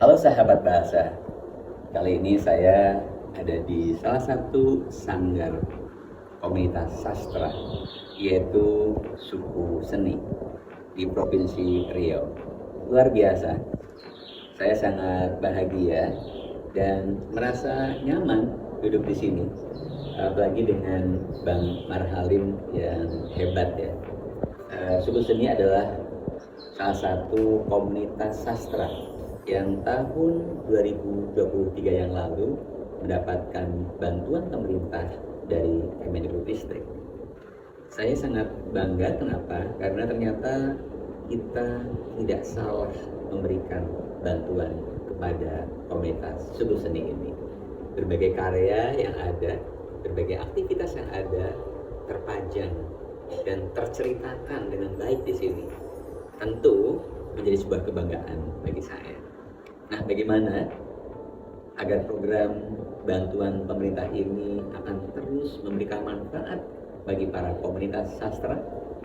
Halo sahabat bahasa, kali ini saya ada di salah satu sanggar komunitas sastra, yaitu suku seni di Provinsi Riau. Luar biasa, saya sangat bahagia dan merasa nyaman duduk di sini, apalagi dengan Bang Marhalim yang hebat ya. Suku seni adalah salah satu komunitas sastra yang tahun 2023 yang lalu mendapatkan bantuan pemerintah dari Kemendikbudristek. Saya sangat bangga, kenapa? Karena ternyata kita tidak salah memberikan bantuan kepada komunitas suku seni ini. Berbagai karya yang ada, berbagai aktivitas yang ada terpajang dan terceritakan dengan baik di sini. Tentu menjadi sebuah kebanggaan bagi saya. Nah, bagaimana agar program bantuan pemerintah ini akan terus memberikan manfaat bagi para komunitas sastra?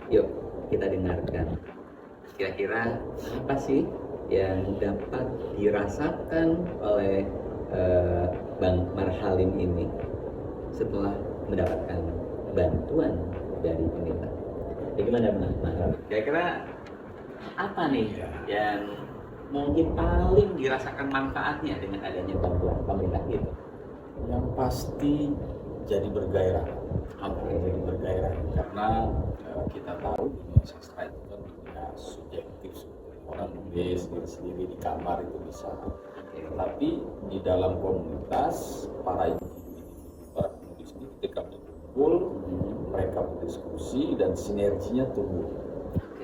Yuk kita dengarkan. Kira-kira apa sih yang dapat dirasakan oleh Bang Marhalim ini setelah mendapatkan bantuan dari pemerintah? Bagaimana Bang Marhalim? Kira-kira apa nih yang mungkin paling dirasakan manfaatnya dengan adanya bantuan pemerintah itu? Yang pasti jadi bergairah. Oke. Jadi bergairah karena kita tahu dunia sastra itu kan dunia subjektif. Orang nulis diri sendiri di kamar itu bisa. Tetapi di dalam komunitas para individu, para penulis ini ketika berkumpul, mereka berdiskusi dan sinerginya tumbuh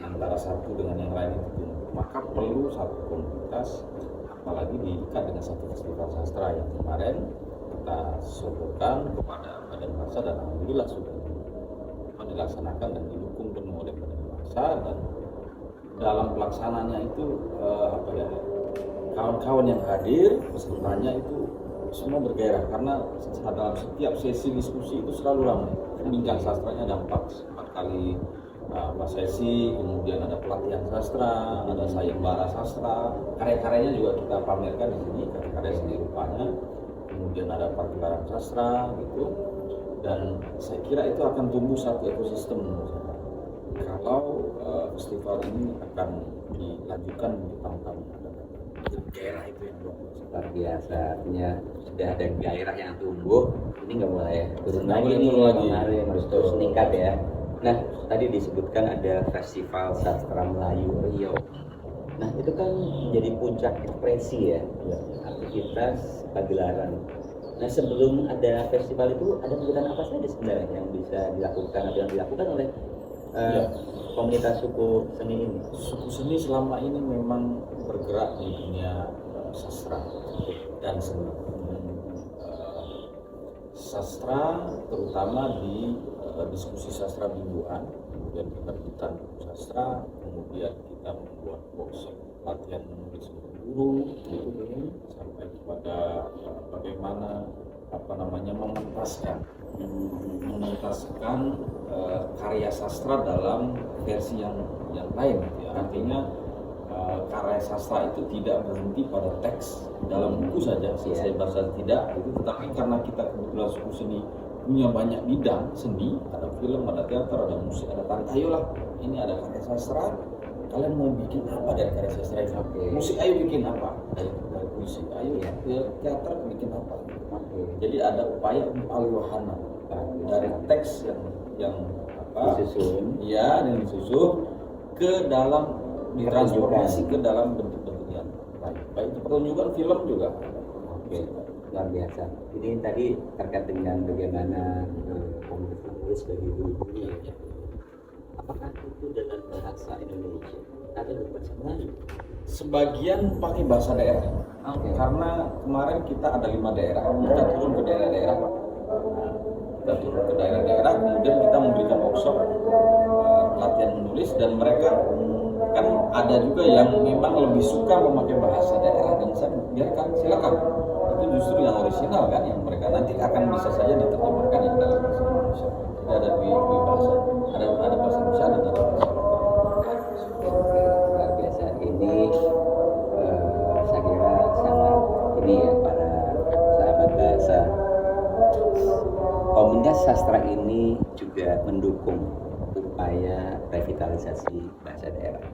antara satu dengan yang lain itu tumbuh. Maka perlu satu komunitas, apalagi diikat dengan satu festival sastra yang kemarin kita sodorkan kepada Badan Bahasa dan alhamdulillah sudah dilaksanakan dan didukung penuh oleh Badan Bahasa. Dan dalam pelaksananya itu kawan-kawan yang hadir pesertanya itu semua bergairah karena dalam setiap sesi diskusi itu selalu ramai. Bincang sastranya ada 4 kali sesi, kemudian ada pelatihan sastra, ada sayembara sastra, karya-karyanya juga kita pamerkan di sini, karya-karya seni rupanya, kemudian ada pagelaran sastra gitu, dan saya kira itu akan tumbuh satu ekosistem kalau festival ini akan dilanjutkan di tahun-tahun yang akan datang. Gairah itu yang Luar biasa, artinya sudah ada gairah yang tumbuh, ini nggak boleh turun Nggak lagi boleh nih, turun lagi. kemarin harus terus meningkat ya. Nah, tadi disebutkan ada Festival Sastra Melayu Riau. Nah, itu kan menjadi puncak ekspresi ya, aktivitas pagelaran. Nah, sebelum ada festival itu, ada kegiatan apa saja sebenarnya yang bisa dilakukan atau yang dilakukan oleh komunitas suku seni ini? Suku seni selama ini memang bergerak di dunia sastra dan seni. Sastra terutama di diskusi sastra mingguan, kemudian penerbitan buku sastra, kemudian kita membuat workshop latihan menulis untuk guru, sampai kepada bagaimana mementaskan karya sastra dalam versi yang lain. Ya. Artinya karya sastra itu tidak berhenti pada teks dalam buku saja, selesai bahasa tidak, itu, tetapi karena kita kebetulan suku seni punya banyak bidang seni, ada film, ada teater, ada musik, ada tari. Ayolah, ini ada karya sastra, kalian mau bikin apa dari karya sastra itu? Musik, ayo bikin apa? Dari puisi, ayo teater bikin apa? Jadi ada upaya untuk alih-wahana dari teks yang Disusun. ya, yang disusun ke dalam ditransformasi ke dalam bentuk-bentuk yang lain. Baik itu pertunjukan, film juga. Oke, luar biasa. Ini tadi terkait dengan bagaimana komunitas menulis bagi guru. Apakah itu dalam bahasa Indonesia atau dalam bahasa Melayu? Sebagian pakai bahasa daerah. Karena kemarin kita ada 5 daerah, kita turun ke daerah-daerah, kemudian kita memberikan workshop latihan menulis, dan mereka kan ada juga yang memang lebih suka memakai bahasa daerah, dan saya biarkan, silakan, itu justru yang orisinal kan, yang mereka nanti akan bisa saja diterjemahkan yang dalam bahasa Indonesia. Tidak ada dua bahasa, ada bahasa Indonesia, ada bahasa lokal. Luar biasa. Ini saya kira komunitas sastra ini juga mendukung upaya revitalisasi bahasa daerah.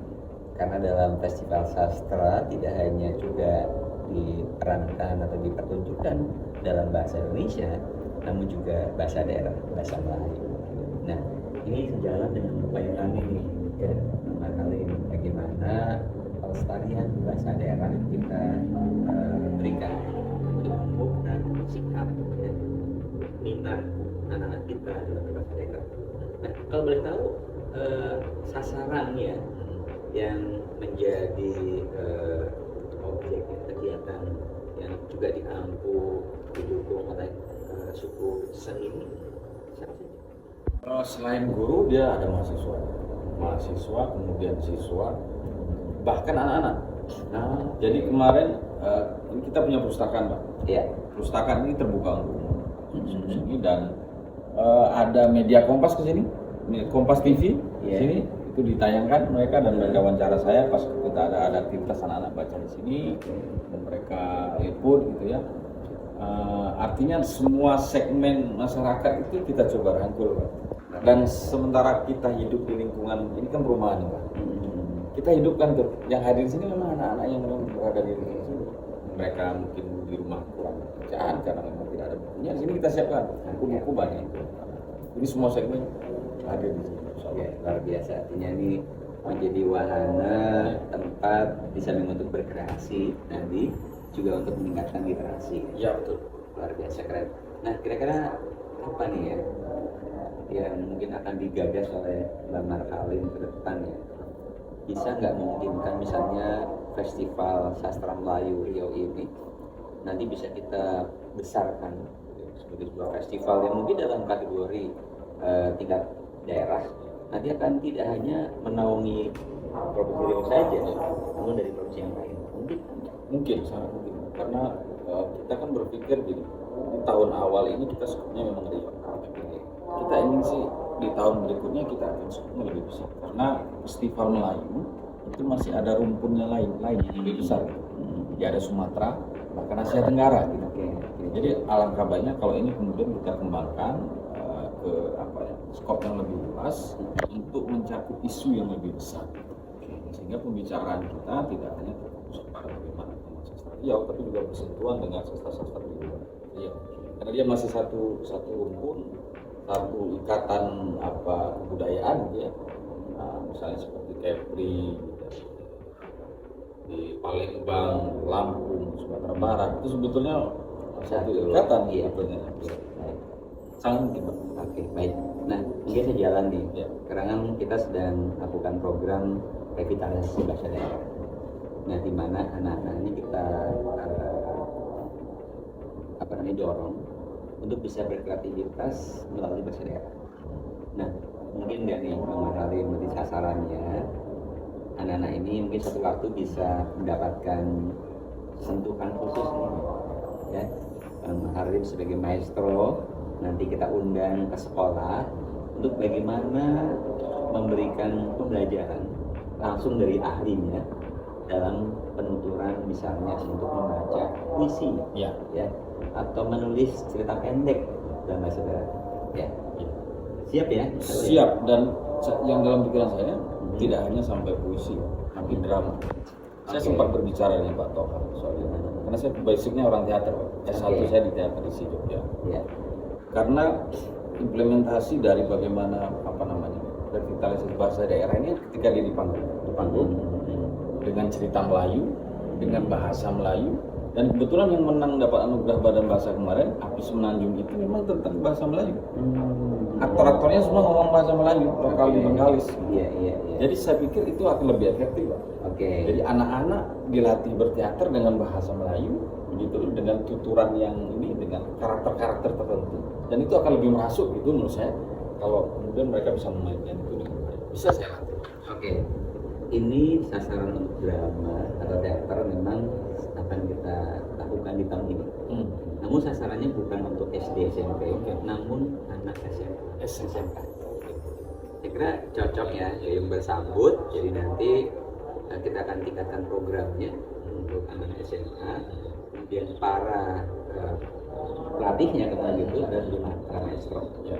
Karena dalam festival sastra tidak hanya juga diperankan atau dipertunjukkan dalam bahasa Indonesia, namun juga bahasa daerah, bahasa Melayu. Nah, ini sejalan dengan upaya kami nih, ya, kali ini bagaimana pelestarian bahasa daerah kita berikan untuk membuka sikap dan minat anak-anak kita dalam bahasa daerah. Nah, kalau boleh tahu sasarannya yang menjadi objek kegiatan yang juga didukung oleh suku seni ini siapa saja? Selain guru dia ada mahasiswa, kemudian siswa, bahkan anak-anak. Nah, jadi kemarin ini kita punya perpustakaan, Pak. Iya. Perpustakaan ini terbuka untuk sini dan ada media Kompas ke sini, Kompas TV di sini itu ditayangkan mereka dan mereka wawancara saya pas kita ada aktivitas anak-anak baca di sini, mereka liput gitu ya. Artinya semua segmen masyarakat itu kita coba rangkul, Pak. Dan sementara kita hidup di lingkungan ini kan perumahan, Pak. Kita hidupkan tuh yang hadir di sini memang anak-anak yang memang berada di lingkungan sini. Mereka mungkin di rumah kurang pekerjaan karena memang tidak ada bukunya. Di sini kita siapkan buku-buku banyak. Jadi semua segmen ada di sini. Oke, luar biasa. Artinya ini menjadi wahana tempat di samping untuk berkreasi nanti juga untuk meningkatkan literasi. Ya betul. Luar biasa keren. Nah, kira-kira apa nih ya yang mungkin akan digagas oleh Mbak Markalin ke depan ya? Bisa nggak memungkinkan misalnya Festival Sastra Melayu Riau ini nanti bisa kita besarkan sebagai sebuah festival yang mungkin dalam kategori tingkat daerah nanti akan tidak hanya menaungi provinsi Riau saja, namun dari provinsi yang lain. Mungkin sangat mungkin karena kita kan berpikir gini, di tahun awal ini kita skopnya memang Riau. Kita ingin sih di tahun berikutnya kita akan skopnya lebih besar karena festival Melayu itu masih ada rumpunnya lain yang lebih besar. Ya ada Sumatera, bahkan Asia Tenggara gitu. Jadi alangkah baiknya kalau ini kemudian kita kembangkan ke skop yang lebih luas untuk mencakup isu yang lebih besar. Sehingga pembicaraan kita tidak hanya terfokus pada bagaimana sastra Riau, tapi juga bersentuhan dengan sastra-sastra di luar Riau. Karena dia masih satu rumpun, satu ikatan kebudayaan gitu ya. Nah, misalnya seperti Kepri di Palembang, Lampung, Sumatera Barat itu sebetulnya satu ikatan sebetulnya. Sangat mungkin. Oke, baik. Nah, mungkin sejalan nih. Ya. Sekarang kita sedang lakukan program revitalisasi bahasa daerah. Nah, di mana anak-anak ini kita dorong untuk bisa berkreativitas melalui bahasa daerah. Nah, mungkin nggak nih Bang Markalin menjadi sasarannya anak-anak ini mungkin suatu waktu bisa mendapatkan sentuhan khusus nih, ya. Bang Markalin sebagai maestro nanti kita undang ke sekolah untuk bagaimana memberikan pembelajaran langsung dari ahlinya dalam penuturan misalnya untuk membaca puisi ya atau menulis cerita pendek dalam bahasa daerah ya. Siap ya? Siap, dan yang dalam pikiran saya tidak hanya sampai puisi tapi drama. Saya sempat berbicara dengan Pak Toha soal ini karena saya basicnya orang teater, S1 saya di teater di Jogja. Karena implementasi dari bagaimana revitalisasi bahasa daerah ini ketika dia di panggung dengan cerita Melayu, dengan bahasa Melayu, dan kebetulan yang menang dapat anugerah Badan Bahasa kemarin, Apis Menanjung itu memang tentang bahasa Melayu. Aktor-aktornya semua ngomong bahasa Melayu, lokal di Bengkalis. Iya. Jadi saya pikir itu akan lebih efektif, Pak. Jadi anak-anak dilatih berteater dengan bahasa Melayu, begitu, dengan tuturan yang ini, dengan karakter-karakter tertentu, dan itu akan lebih masuk gitu menurut saya. Kalau kemudian mereka bisa memainkan itu dengan baik, bisa saya latih. Ini sasaran untuk drama atau teater memang akan kita lakukan di tahun ini. Namun sasarannya bukan untuk SD SMP, namun anak SMK. Saya kira cocok ya yang bersambut. Jadi nanti kita akan tingkatkan programnya untuk anak SMA. Kemudian para pelatihnya kemarin itu ada 5 maestro. Ya.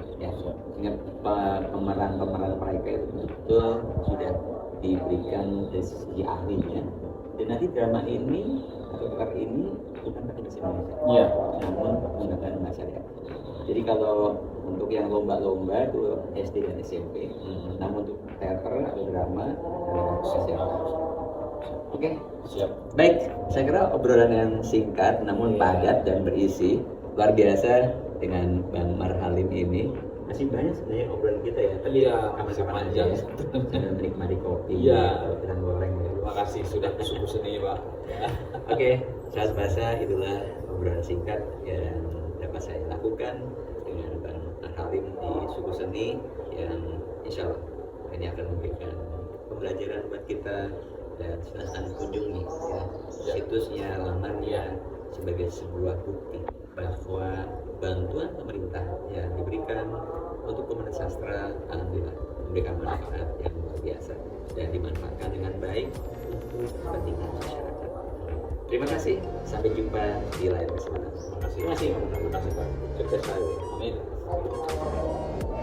Sehingga pemeran-pemeran mereka itu betul sudah diberikan dari segi ahlinya. Dan nanti drama ini atau teater ini bukan pakai bahasa Indonesia, Iya. namun menggunakan bahasa daerah. Jadi kalau untuk yang lomba-lomba itu SD dan SMP, namun untuk teater atau drama bahasa daerah. Oke, Siap. baik. Saya kira obrolan yang singkat namun padat dan berisi luar biasa dengan Bang Marhalim ini. Masih banyak sebenarnya obrolan kita ya. Tapi Iya, masih kapan-kapan panjang. aja ya. Sambil menikmati kopi, Iya. dan goreng. Terima kasih sudah ke suku seni, Pak. Oke, sahabat bahasa, itulah obrolan singkat yang dapat saya lakukan dengan Bang Marhalim di Suku Seni yang insya Allah ini akan memberikan pembelajaran buat kita. Dan silahkan kunjungi ya, situsnya, lamannya sebagai sebuah bukti bahwa bantuan pemerintah yang diberikan untuk komunitas sastra alhamdulillah memberikan manfaat yang luar biasa dan dimanfaatkan dengan baik untuk kepentingan masyarakat. Terima kasih, sampai jumpa di lain kesempatan. Terima kasih Pak. Sukses selalu. Amin.